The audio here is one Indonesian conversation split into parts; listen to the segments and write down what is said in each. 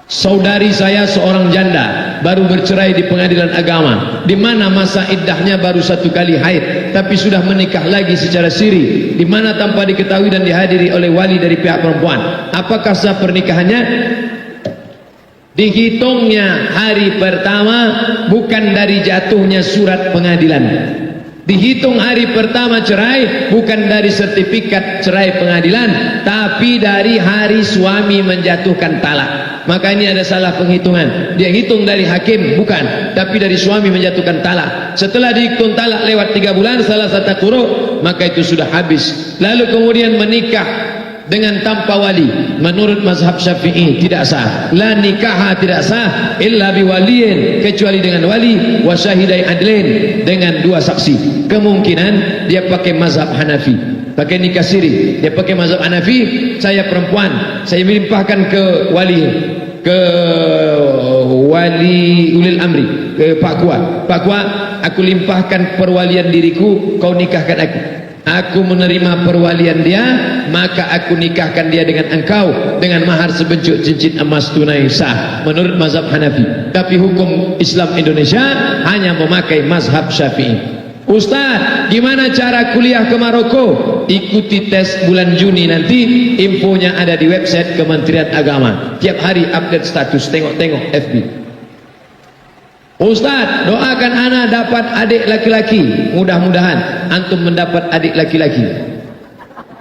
Saudari saya seorang janda baru bercerai di pengadilan agama, di mana masa iddahnya baru 1 kali haid, tapi sudah menikah lagi secara siri, di mana tanpa diketahui dan dihadiri oleh wali dari pihak perempuan. Apakah sah pernikahannya? Dihitungnya hari pertama bukan dari jatuhnya surat pengadilan. Dihitung hari pertama cerai bukan dari sertifikat cerai pengadilan, tapi dari hari suami menjatuhkan talak. Maka ini ada salah penghitungan. Dia hitung dari hakim bukan, tapi dari suami menjatuhkan talak. Setelah dihitung talak lewat 3 bulan salah satu quru', maka itu sudah habis. Lalu kemudian menikah dengan tanpa wali, menurut mazhab Syafi'i tidak sah. La nikah tidak sah illa biwaliyin, kecuali dengan wali, wa syahidai adlin, dengan 2 saksi. Kemungkinan dia pakai mazhab Hanafi, pakai nikah siri. Dia pakai mazhab Hanafi, saya perempuan, saya melimpahkan ke wali ulil amri, ke Pak Kua, aku limpahkan perwalian diriku, kau nikahkan aku. Aku menerima perwalian dia, maka aku nikahkan dia dengan engkau dengan mahar sebentuk cincin emas tunai, sah menurut mazhab Hanafi. Tapi hukum Islam Indonesia hanya memakai mazhab Syafi'i. Ustaz, gimana cara kuliah ke Maroko? Ikuti tes bulan Juni nanti, infonya ada di website Kementerian Agama. Tiap hari update status, tengok-tengok FB. Ustaz, doakan anak dapat adik laki-laki. Mudah-mudahan antum mendapat adik laki-laki.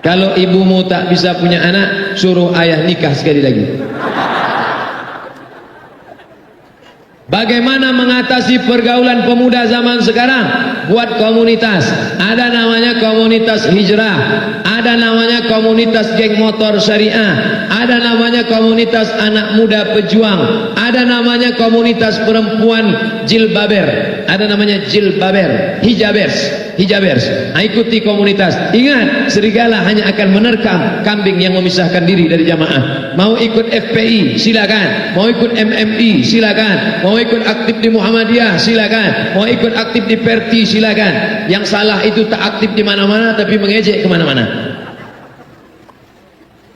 Kalau ibumu tak bisa punya anak, suruh ayah nikah sekali lagi. Bagaimana mengatasi pergaulan pemuda zaman sekarang? Buat komunitas. Ada namanya komunitas hijrah, ada namanya komunitas geng motor syariah, ada namanya komunitas anak muda pejuang, ada namanya komunitas perempuan jilbaber, ada namanya jilbaber, hijabers. Ikuti komunitas. Ingat, serigala hanya akan menerkam kambing yang memisahkan diri dari jamaah. Mau ikut FPI silakan, mau ikut MMI silakan, mau ikut aktif di Muhammadiyah silakan, mau ikut aktif di Perti silakan. Yang salah itu tak aktif di mana-mana tapi mengejek kemana-mana.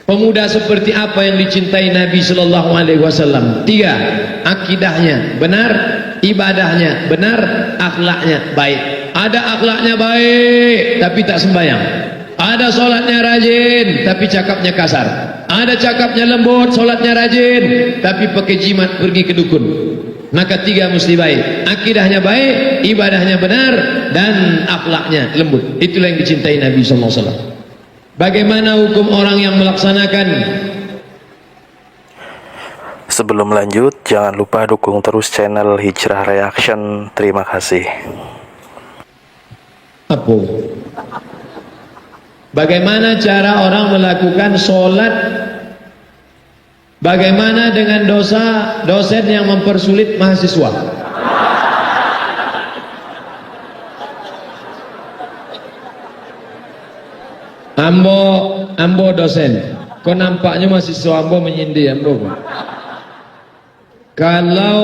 Pemuda seperti apa yang dicintai Nabi Sallallahu Alaihi Wasallam? 3, akidahnya benar, ibadahnya benar, akhlaknya baik. Ada akhlaknya baik tapi tak sembahyang, ada solatnya rajin tapi cakapnya kasar, ada cakapnya lembut, solatnya rajin tapi pakai jimat pergi ke dukun. Maka 3 mesti baik, akidahnya baik, ibadahnya benar, dan akhlaknya lembut. Itulah yang dicintai Nabi Sallallahu Alaihi Wasallam. Bagaimana hukum orang yang melaksanakan? Sebelum lanjut, jangan lupa dukung terus channel Hijrah Reaction. Terima kasih. Apa? Bagaimana cara orang melakukan sholat? Bagaimana dengan dosen yang mempersulit mahasiswa? Ambo dosen. Kok nampaknya mahasiswa ambo menyindir ambo? Kalau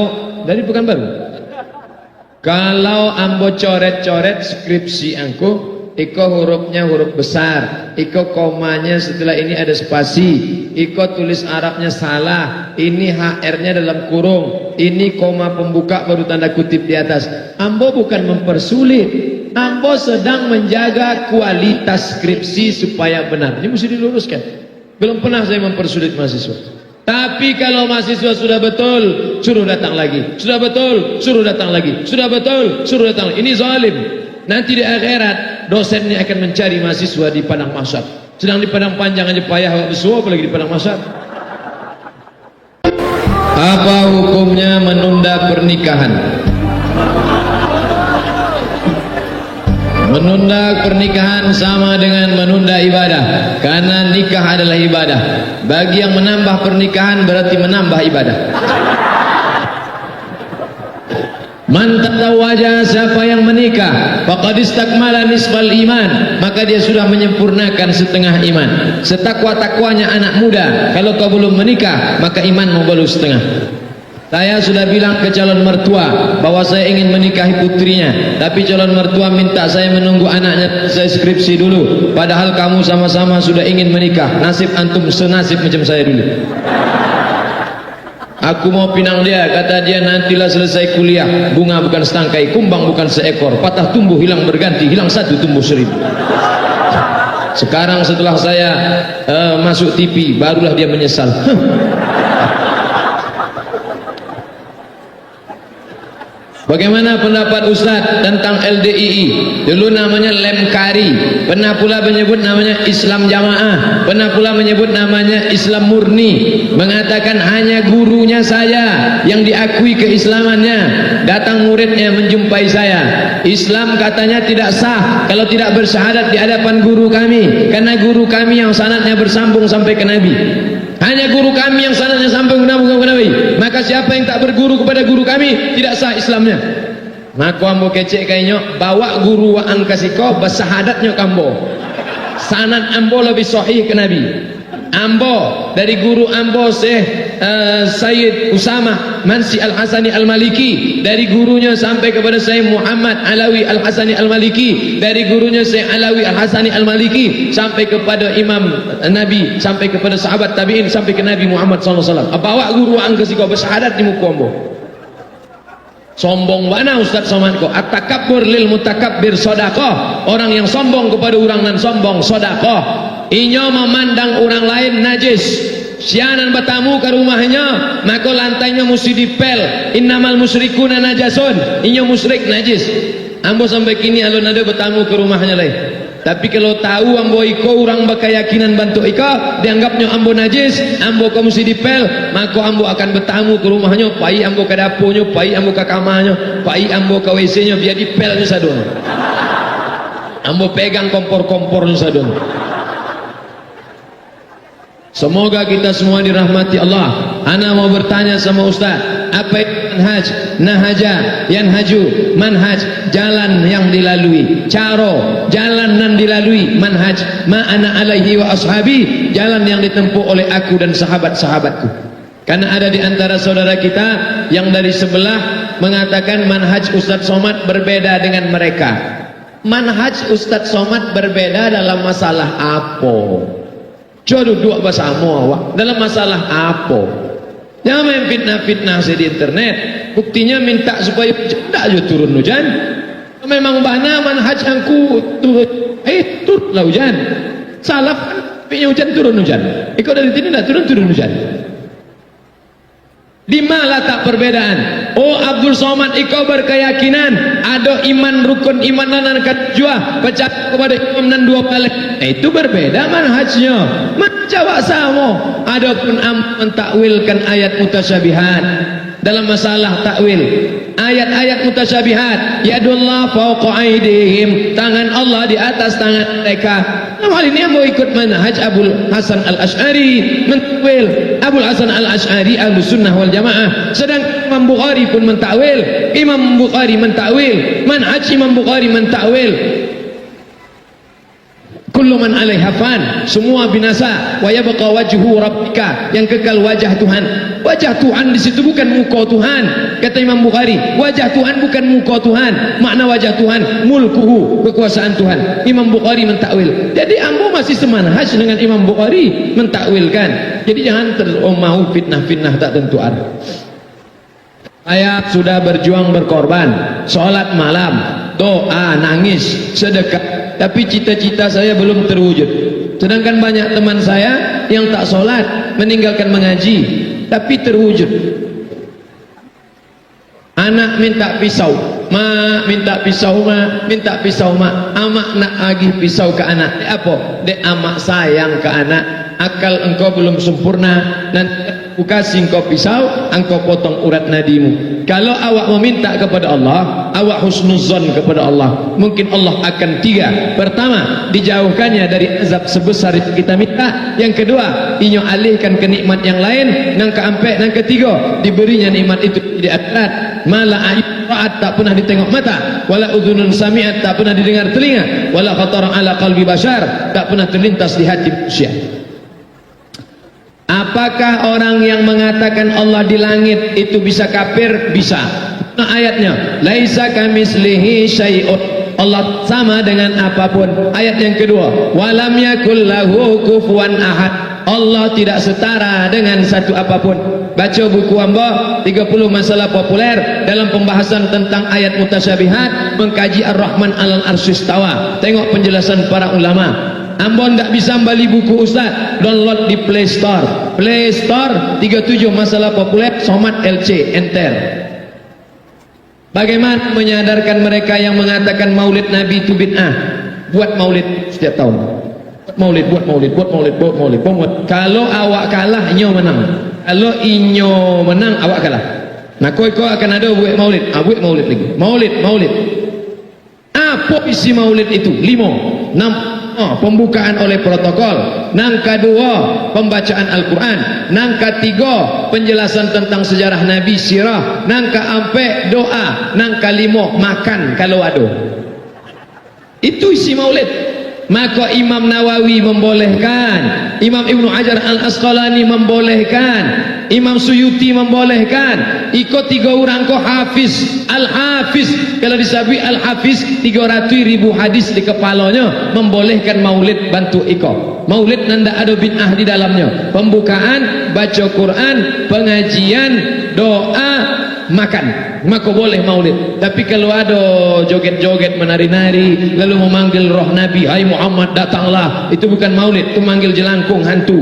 dari Pekanbaru, kalau ambo coret-coret skripsi angku, iko hurufnya huruf besar, iko komanya setelah ini ada spasi, iko tulis Arabnya salah, ini HR-nya dalam kurung, ini koma pembuka baru tanda kutip di atas. Ambo bukan mempersulit, ambo sedang menjaga kualitas skripsi supaya benar. Ini mesti diluruskan. Belum pernah saya mempersulit mahasiswa. Tapi kalau mahasiswa sudah betul, suruh datang lagi. Sudah betul, suruh datang lagi. Sudah betul, suruh datang lagi. Ini zalim. Nanti di akhirat dosennya akan mencari mahasiswa di padang mahsyar. Sedang di padang panjang aja payah bersuap, apalagi di padang mahsyar. Apa hukumnya menunda pernikahan? Menunda pernikahan sama dengan menunda ibadah, karena nikah adalah ibadah. Bagi yang menambah pernikahan berarti menambah ibadah. Man tazawwaja, siapa yang menikah, faqad istakmala nisfal iman, maka dia sudah menyempurnakan setengah iman. Setakwa-takwanya anak muda, kalau kau belum menikah maka imanmu baru setengah. Saya sudah bilang ke calon mertua bahwa saya ingin menikahi putrinya, tapi calon mertua minta saya menunggu anaknya saya skripsi dulu. Padahal kamu sama-sama sudah ingin menikah. Nasib antum senasib macam saya dulu. Aku mau pinang dia, kata dia nantilah selesai kuliah. Bunga bukan setangkai, kumbang bukan seekor, patah tumbuh hilang berganti, hilang satu tumbuh seribu. Sekarang setelah saya masuk TV, barulah dia menyesal. Bagaimana pendapat Ustaz tentang LDII? Dulu namanya Lemkari, pernah pula menyebut namanya Islam Jamaah, pernah pula menyebut namanya Islam Murni. Mengatakan hanya gurunya saya yang diakui keislamannya. Datang muridnya menjumpai saya. Islam katanya tidak sah kalau tidak bersyahadat di hadapan guru kami, karena guru kami yang sanadnya bersambung sampai ke Nabi. Hanya guru kami yang sanadnya sambung ke Nabi. Maka siapa yang tak berguru kepada guru kami tidak sah Islamnya. Maka ambo kecek kayaknya bawa guru wa angkasiko bersahadatnya kambo. Sanad ambo lebih sahih ke Nabi. Ambo dari guru ambo Sayyid Usama Mansi Al-Hasani Al-Maliki, dari gurunya sampai kepada Sayyid Muhammad Alawi Al-Hasani Al-Maliki, dari gurunya Sayyid Alawi Al-Hasani Al-Maliki sampai kepada Imam Nabi, sampai kepada sahabat tabi'in, sampai ke Nabi Muhammad SAW. Bawa guru angkasi kau bersyahadat di muka ambo. Sombong mana Ustaz Somad kau? At-takabbur lil mutakabbir sedekah. Orang yang sombong kepada orang nan sombong sedekah. Inyo memandang orang lain najis, sianan bertamu ke rumahnya, maka lantainya mesti dipel. Innamal musyrikuna najasun. Inyo musyrik najis. Ambo sampai kini alun ada bertamu ke rumahnya lain. Tapi kalau tahu ambo iko orang berkeyakinan bantu iko, dianggapnya ambo najis, ambo kau mesti dipel, maka ambo akan bertamu ke rumahnya, pai ambo ke dapurnya, pai ambo ke kamarnya, pai ambo ke WC-nya, biar dipelnya sadun. Ambo pegang kompor-kompornya sadun. Semoga kita semua dirahmati Allah. Ana mau bertanya sama Ustaz, apa itu manhaj? Nahaja, yanhaju, manhaj, jalan yang dilalui, caro, jalan yang dilalui, manhaj, ma ana alaihi wa ashabi, jalan yang ditempuh oleh aku dan sahabat-sahabatku. Karena ada di antara saudara kita yang dari sebelah mengatakan manhaj Ustaz Somad berbeda dengan mereka. Manhaj Ustaz Somad berbeda dalam masalah apa? Coba duduk bersama awak dalam masalah apa? Jangan main fitnah-fitnah di internet. Buktinya minta supaya tidak aja turun hujan. Memang bana manhaj angku turunlah hujan. Salaf punya hujan turun hujan. Ikut dari sini tidak turun hujan. Di mana letak perbedaan? Oh Abdul Somad iko berkeyakinan ada iman rukun iman dan jua pecah kepada imam dan dua balik. Itu berbeda manhajnya. Menjawab sama. Adapun mentakwilkan ayat mutasyabihat dalam masalah takwil. Ayat-ayat mutasyabihat, yadullah fawqa aydihim, tangan Allah di atas tangan mereka. Dalam hal ini mau ikut manhaj Abul Hasan Al-Ash'ari mentakwil. Abul Hasan Al-Ash'ari Ahlus Sunnah wal Jamaah. Sedang Imam Bukhari pun mentakwil. Imam Bukhari mentakwil. Manhaj Imam Bukhari mentakwil. Kullu man 'alaiha fan, semua binasa, wa yabqa wajhu rabbika, yang kekal wajah Tuhan. Wajah Tuhan di situ bukan muka Tuhan, kata Imam Bukhari. Wajah Tuhan bukan muka Tuhan. Makna wajah Tuhan mulkuhu, kekuasaan Tuhan. Imam Bukhari mentakwil. Jadi ambo masih semanhaj dengan Imam Bukhari mentakwilkan. Jadi jangan mau fitnah-fitnah tak tentu arah. Saya sudah berjuang berkorban, sholat malam, doa, nangis, sedekah, tapi cita-cita saya belum terwujud. Sedangkan banyak teman saya yang tak sholat, meninggalkan mengaji, tapi terwujud. Anak minta pisau, mak minta pisau, mak minta pisau, mak. Amak nak agih pisau ke anak. Apa? Dek amak sayang ke anak. Akal engkau belum sempurna, nanti aku kasih engkau pisau, engkau potong urat nadimu. Kalau awak meminta kepada Allah, awak husnuzon kepada Allah, mungkin Allah akan tiga. Pertama, dijauhkannya dari azab sebesar yang kita minta. Yang kedua, inyo alihkan ke nikmat yang lain. Yang keempat, yang ketiga, diberinya nikmat itu di akhirat. Mala ayat tak pernah ditengok mata, wala udhunun sami'at tak pernah didengar telinga, wala khatara ala qalbi bashar tak pernah terlintas di hati manusia. Apakah orang yang mengatakan Allah di langit itu bisa kafir? Bisa. Nah ayatnya, laisa kamislihi syai'un. Allah sama dengan apapun. Ayat yang kedua, walam yakul lahu kufuwan ahad. Allah tidak setara dengan satu apapun. Baca buku hamba 30 masalah populer dalam pembahasan tentang ayat mutasyabihat, mengkaji Ar-Rahman alal arsyistawa. Tengok penjelasan para ulama. Hamba tidak bisa beli buku Ustaz, download di Play Store. Play Store 37 masalah populer, Somad LC, enter. Bagaimana menyadarkan mereka yang mengatakan maulid Nabi itu bid'ah? Buat maulid setiap tahun. Buat maulid. Kalau awak kalah, inyo menang. Kalau inyo menang, awak kalah. Nah, kau akan ada buat maulid. Buat maulid lagi. Maulid. Apa isi maulid itu? 5, 6. Pembukaan oleh protokol. Nang kedua, pembacaan Al-Quran. Nang ketiga, penjelasan tentang sejarah Nabi, sirah. Nang keempat, doa. Nang kelima, makan kalau ada. Itu isi maulid. Maka Imam Nawawi membolehkan, Imam Ibnu Hajar Al-Asqalani membolehkan, Imam Suyuti membolehkan. Ikut 3 orang ko hafiz, Al-Hafiz. Kalau disabui Al-Hafiz 300.000 hadis di kepalanya, membolehkan maulid bantu ikut. Maulid nanda ada bid'ah di dalamnya. Pembukaan, baca Quran, pengajian, doa, makan. Maka boleh maulid. Tapi kalau ada joget-joget, menari-nari, lalu memanggil roh Nabi, hai Muhammad datanglah, itu bukan maulid, itu manggil jelangkung hantu.